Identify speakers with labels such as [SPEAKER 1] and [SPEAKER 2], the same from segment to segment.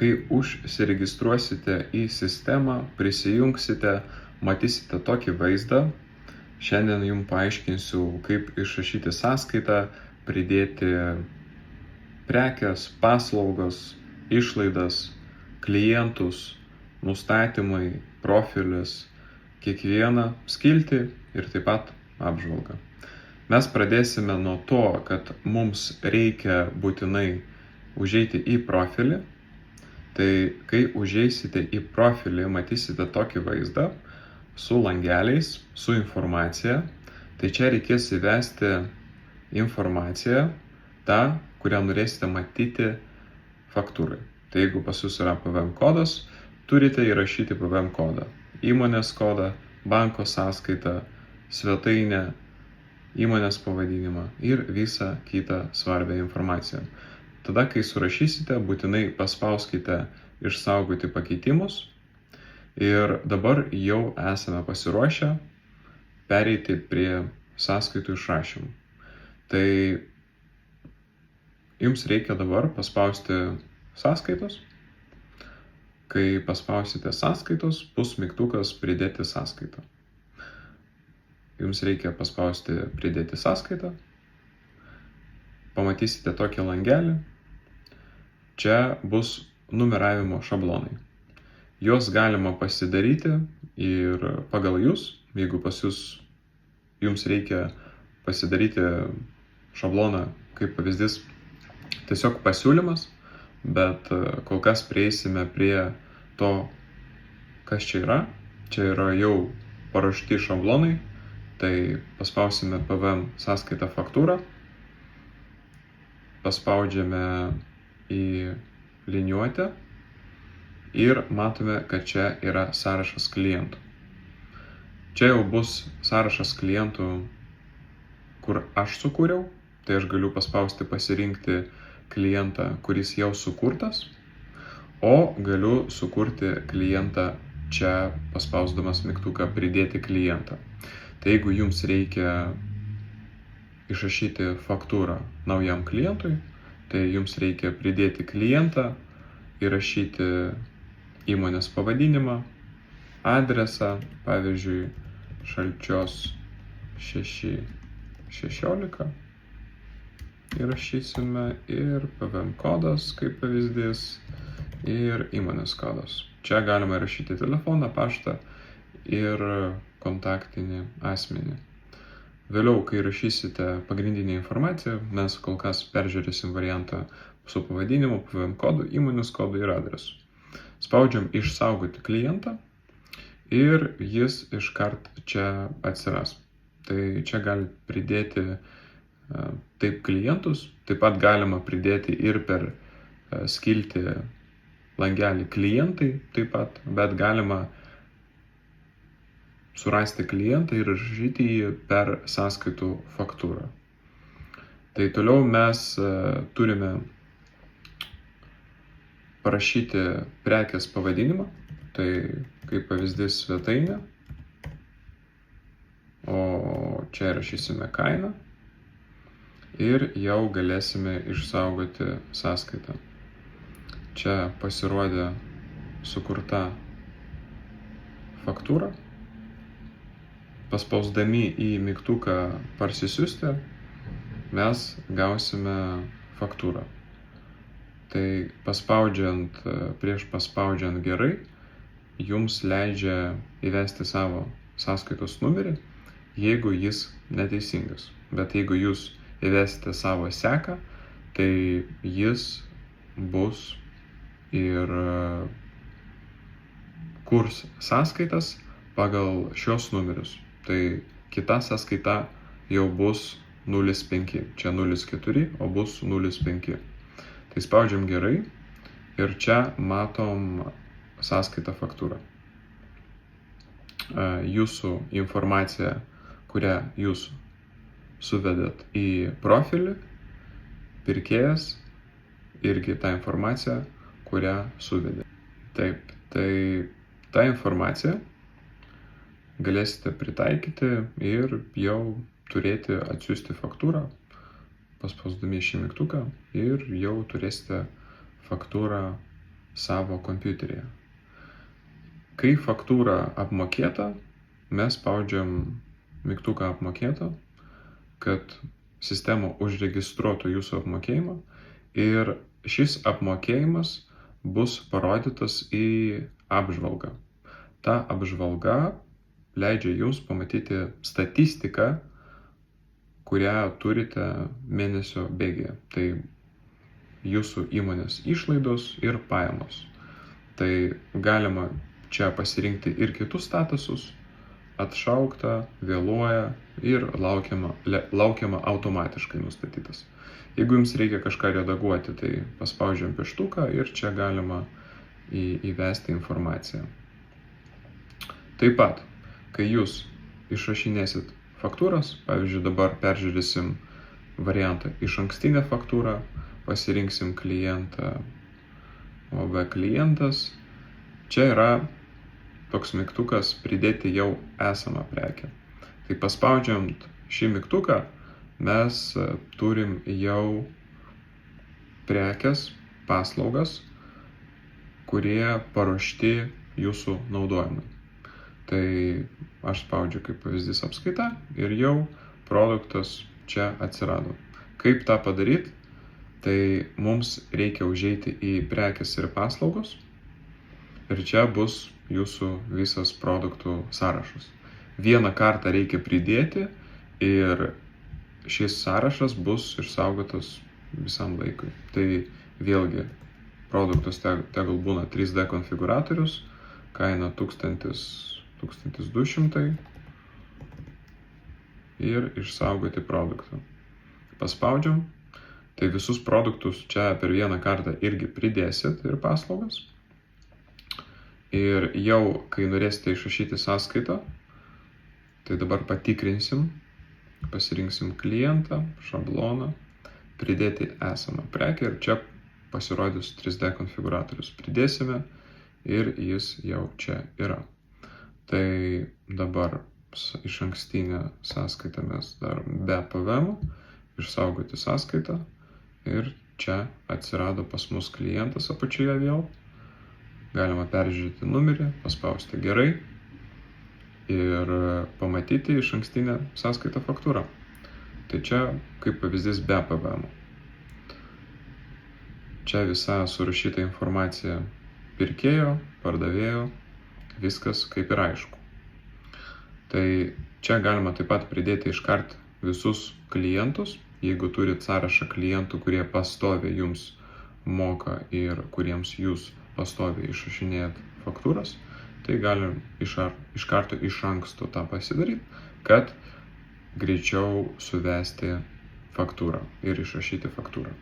[SPEAKER 1] Kai užsiregistruosite į sistemą, prisijungsite, matysite tokį vaizdą. Šiandien jums paaiškinsiu, kaip išrašyti sąskaitą, pridėti prekes, paslaugas, išlaidas, klientus, nustatymai, profilis, kiekvieną skiltį ir taip pat apžvalgą. Mes pradėsime nuo to, kad mums reikia būtinai užeiti į profilį. Tai kai užeisite į profilį, matysite tokį vaizdą su langeliais, su informacija. Tai čia reikės įvesti informaciją, tą, kurią norėsite matyti faktūrai. Tai jeigu pas jūs yra PVM kodas, turite įrašyti PVM kodą, įmonės kodą, banko sąskaitą, svetainę, įmonės pavadinimą ir visą kitą svarbią informaciją. Tada, kai surašysite, būtinai paspauskite išsaugoti pakeitimus ir dabar jau esame pasiruošę pereiti prie sąskaitų išrašymų. Tai jums reikia dabar paspausti sąskaitos. Kai paspausite sąskaitos, bus mygtukas pridėti sąskaitą. Jums reikia paspausti pridėti sąskaitą. Pamatysite tokį langelį. Čia bus numeravimo šablonai. Juos galima pasidaryti ir pagal jūs, jeigu pas jums reikia pasidaryti šabloną, kaip pavyzdys, tiesiog pasiūlymas, bet kol kas prieisime prie to, kas čia yra. Čia yra jau paruošti šablonai, tai paspausime PVM sąskaitą faktūrą, paspaudžiame į liniuotę ir matome, kad čia yra sąrašas klientų. Čia jau bus sąrašas klientų, kur aš sukūriau, tai aš galiu paspausti pasirinkti klientą, kuris jau sukurtas, o galiu sukurti klientą čia paspausdamas mygtuką pridėti klientą. Tai jeigu jums reikia išrašyti faktūrą naujam klientui, tai jums reikia pridėti klientą, įrašyti įmonės pavadinimą, adresą, pavyzdžiui, Šalčios 616. Įrašysime ir PVM kodas, kaip pavyzdys, ir įmonės kodas. Čia galima įrašyti telefoną, paštą ir kontaktinį asmenį. Vėliau, kai rašysite pagrindinę informaciją, mes kol kas peržiūrėsim variantą su pavadinimu, PVM kodu, įmonės kodu ir adresu. Spaudžiam išsaugoti klientą ir jis iškart čia atsiras. Tai čia galite pridėti taip klientus, taip pat galima pridėti ir per skiltį langelį klientai taip pat, bet galima surasti klientą ir rašyti jį per sąskaitų faktūrą. Tai toliau mes turime parašyti prekės pavadinimą, tai kaip pavyzdys svetainė, o čia rašysime kainą ir jau galėsime išsaugoti sąskaitą. Čia pasirodė sukurta faktūra. Paspausdami į mygtuką parsisiųsti, mes gausime faktūrą. Tai prieš paspaudžiant gerai, jums leidžia įvesti savo sąskaitos numerį, jeigu jis neteisingas. Bet jeigu jūs įvesite savo seką, tai jis bus ir kurs sąskaitas pagal šios numerius. Tai kita sąskaita jau bus 0,5. Čia 0,4, o bus 0,5. Tai spaudžiam gerai ir čia matom sąskaitą faktūrą. Jūsų informacija, kurią jūs suvedat į profilį, pirkėjas irgi tą informaciją, kurią suvedė. Taip, tai tą informaciją galėsite pritaikyti ir jau turėti atsiųsti faktūrą, paspausdami šį mygtuką ir jau turėsite faktūrą savo kompiuteryje. Kai faktūra apmokėta, mes spaudžiam mygtuką apmokėta, kad sistema užregistruotų jūsų apmokėjimą ir šis apmokėjimas bus parodytas į apžvalgą. Ta apžvalga leidžia jums pamatyti statistiką, kurią turite mėnesio bėgyje. Tai jūsų įmonės išlaidos ir pajamos. Tai galima čia pasirinkti ir kitus statusus, atšaukta, vėluoja ir laukiama automatiškai nustatytas. Jeigu jums reikia kažką redaguoti, tai paspaudžiam pieštuką ir čia galima įvesti informaciją. Taip pat, kai jūs išrašinėsit faktūras, pavyzdžiui, dabar peržiūrėsim variantą išankstinę faktūrą, pasirinksim klientą OB klientas. Čia yra toks mygtukas pridėti jau esamą prekę. Tai paspaudžiant šį mygtuką mes turim jau prekes, paslaugas, kurie paruošti jūsų naudojimui. Tai aš spaudžiu kaip pavyzdys apskaita ir jau produktas čia atsirado. Kaip tą padaryti? Tai mums reikia užeiti į prekes ir paslaugos ir čia bus jūsų visas produktų sąrašas. Vieną kartą reikia pridėti ir šis sąrašas bus išsaugotas visam laikui. Tai vėlgi produktas tegul būna 3D konfiguratorius, kaina 1200 ir išsaugoti produktą. Paspaudžiam, tai visus produktus čia per vieną kartą irgi pridėsit ir paslaugas. Ir jau, kai norėsite išrašyti sąskaitą, tai dabar patikrinsim, pasirinksim klientą, šabloną, pridėti esamą prekę ir čia pasirodys 3D konfiguratorius. Pridėsime ir jis jau čia yra. Tai dabar išankstinę sąskaitą mes dar be PVM, išsaugoti sąskaitą ir čia atsirado pas mus klientas apačioje vėl. Galima peržiūrėti numerį, paspausti gerai ir pamatyti išankstinę sąskaitą faktūrą. Tai čia kaip pavyzdys be PVM. Čia visa surašyta informacija pirkėjo, pardavėjo, viskas kaip ir aišku. Tai čia galima taip pat pridėti iškart visus klientus, jeigu turit sąrašą klientų, kurie pastoviai jums moka ir kuriems jūs pastoviai išrašinėjat faktūras, tai galim iš karto iš anksto tą pasidaryti, kad greičiau suvesti faktūrą ir išrašyti faktūrą.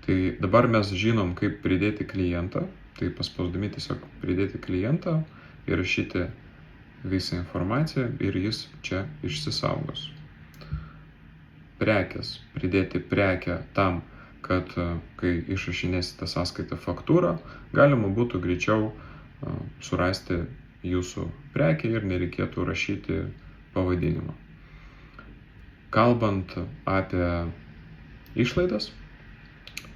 [SPEAKER 1] Tai dabar mes žinom, kaip pridėti klientą, tai paspausdami tiesiog pridėti klientą ir rašyti visą informaciją ir jis čia išsisaugos. Prekės, pridėti prekę tam, kad kai išrašinėsite sąskaitą faktūrą, galima būtų greičiau surasti jūsų prekę ir nereikėtų rašyti pavadinimą. Kalbant apie išlaidas,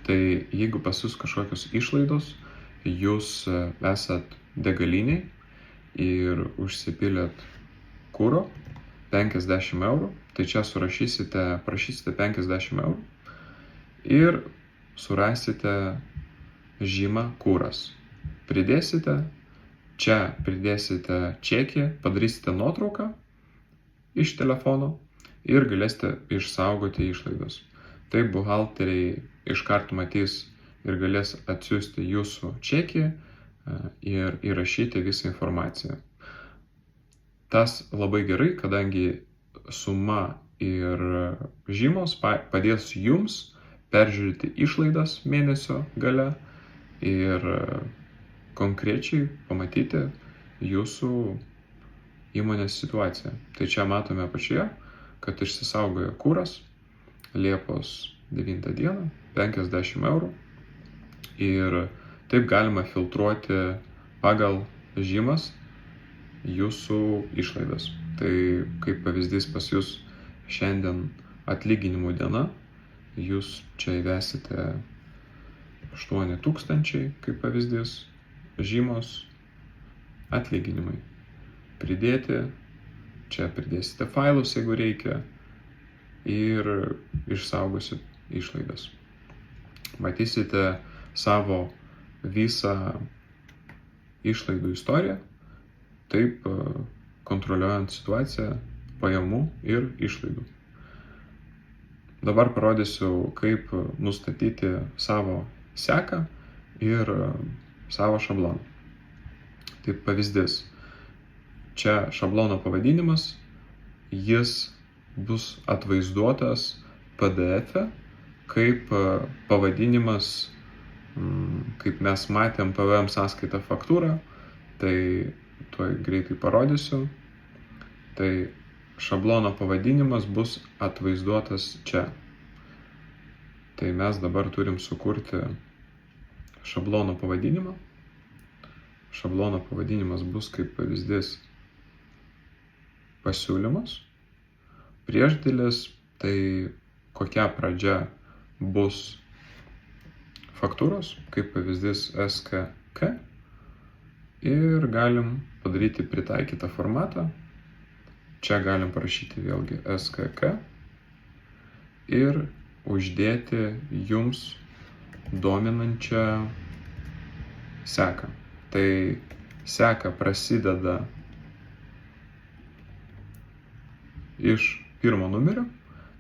[SPEAKER 1] tai jeigu pas jūs kažkokios išlaidos, jūs esat degaliniai ir užsipilėt kuro 50 eurų, tai čia prašysite 50 eurų ir surasite žymą kuras. Pridėsite čekį, padarysite nuotrauką iš telefono ir galėsite išsaugoti išlaidas. Tai buhalteriai iškart matys ir galės atsiųsti jūsų čekį ir įrašyti visą informaciją. Tas labai gerai, kadangi suma ir žymos padės jums peržiūrėti išlaidas mėnesio gale ir konkrečiai pamatyti jūsų įmonės situaciją. Tai čia matome apačioje, kad išsisaugojo kuras Liepos 9 dieną 50 eurų ir taip galima filtruoti pagal žymas jūsų išlaidas. Tai kaip pavyzdys pas jūs šiandien atlyginimų diena, jūs čia įvesite 8000 kaip pavyzdys, žymos, atlyginimai. Pridėti, čia pridėsite failus, jeigu reikia, ir išsaugosit išlaidas. Matysite savo visą išlaidų istoriją, taip kontroliuojant situaciją pajamų ir išlaidų. Dabar parodysiu, kaip nustatyti savo seką ir savo šabloną. Taip pavyzdys. Čia šablono pavadinimas, jis bus atvaizduotas PDF kaip pavadinimas, kaip mes matėm PVM sąskaitą faktūrą, tai tuoj greitai parodysiu. Tai šablono pavadinimas bus atvaizduotas čia. Tai mes dabar turim sukurti šablono pavadinimą. Šablono pavadinimas bus kaip pavyzdys pasiūlymas. Priešdėlis, tai kokia pradžia bus faktūros, kaip pavyzdys SKK. Ir galim padaryti pritaikytą formatą. Čia galim parašyti vėlgi SKK ir uždėti jums dominančią seką. Tai seka prasideda iš pirmo numerio.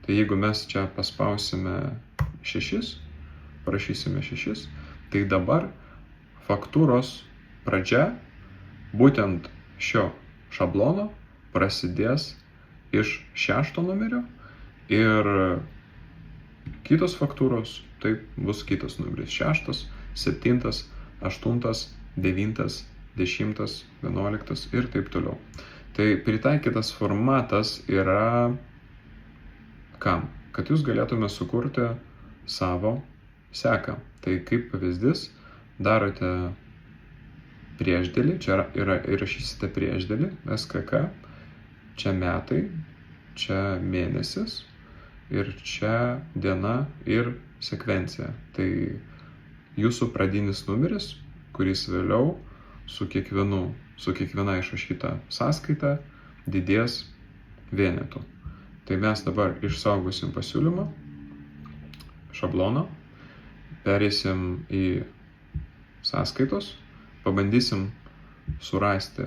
[SPEAKER 1] Tai jeigu mes čia paspausime 6, parašysime 6, tai dabar faktūros pradžia būtent šio šablono prasidės iš 6 numerio ir kitos faktūros, taip bus kitas numeris 6, 7, 8, 9, 10, 11 ir taip toliau. Tai pritaikytas formatas yra kam? Kad jūs galėtume sukurti savo seką. Tai kaip pavyzdys darote priešdėlį, čia įrašysite priešdėlį SKK, čia metai, čia mėnesis ir čia diena ir sekvencija. Tai jūsų pradinis numeris, kuris vėliau su kiekviena išrašyta sąskaita didės vienetu. Tai mes dabar išsaugosim pasiūlymą, šabloną, pereisim į sąskaitos, pabandysim surasti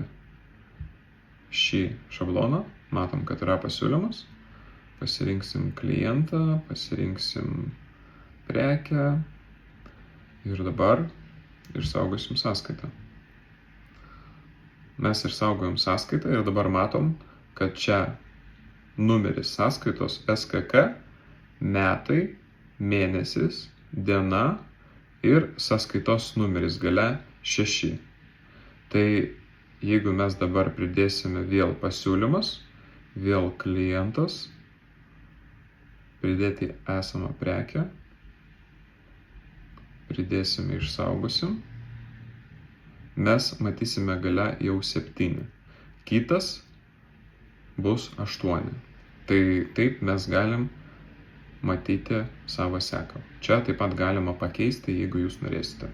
[SPEAKER 1] šį šabloną, matom, kad yra pasiūlymas, pasirinksim klientą, pasirinksim prekę ir dabar išsaugosim sąskaitą. Mes išsaugojom sąskaitą ir dabar matom, kad čia numeris sąskaitos SKK, metai, mėnesis, diena ir sąskaitos numeris gale 6. Tai jeigu mes dabar pridėsime vėl pasiūlymas, vėl klientas, pridėti esamą prekę, pridėsime išsaugosim, mes matysime gale jau 7. Kitas bus 8. Tai taip mes galim matyti savo seką. Čia taip pat galima pakeisti, jeigu jūs norėsite,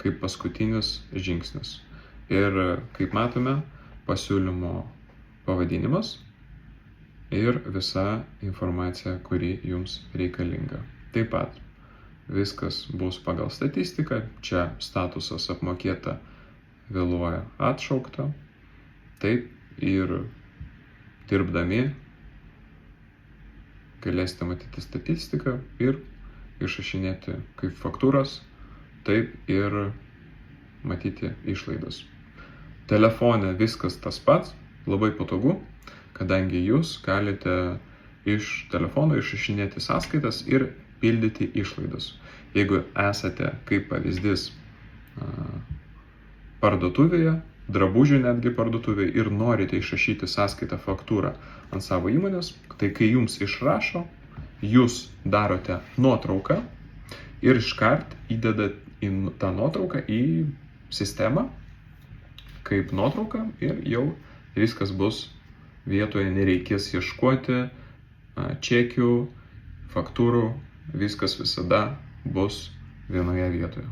[SPEAKER 1] kaip paskutinis žingsnis. Ir kaip matome, pasiūlymo pavadinimas ir visa informacija, kuri jums reikalinga. Taip pat viskas bus pagal statistiką, čia statusas apmokėta, vėluoja, atšaukta. Taip ir dirbdami galėsite matyti statistiką ir išrašinėti kaip faktūras, taip ir matyti išlaidas. Telefone viskas tas pats, labai patogu, kadangi jūs galite iš telefono išrašinėti sąskaitas ir pildyti išlaidas. Jeigu esate, kaip pavyzdys, parduotuvėje, drabužių netgi parduotuvėje ir norite išrašyti sąskaitą faktūrą ant savo įmonės, tai kai jums išrašo, jūs darote nuotrauką ir iškart įdedat tą nuotrauką į sistemą kaip nuotrauka ir jau viskas bus vietoje, nereikės ieškoti čekių, faktūrų, viskas visada bus vienoje vietoje.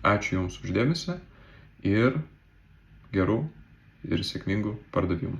[SPEAKER 1] Ačiū Jums už dėmesį ir gerų ir sėkmingų pardavimų.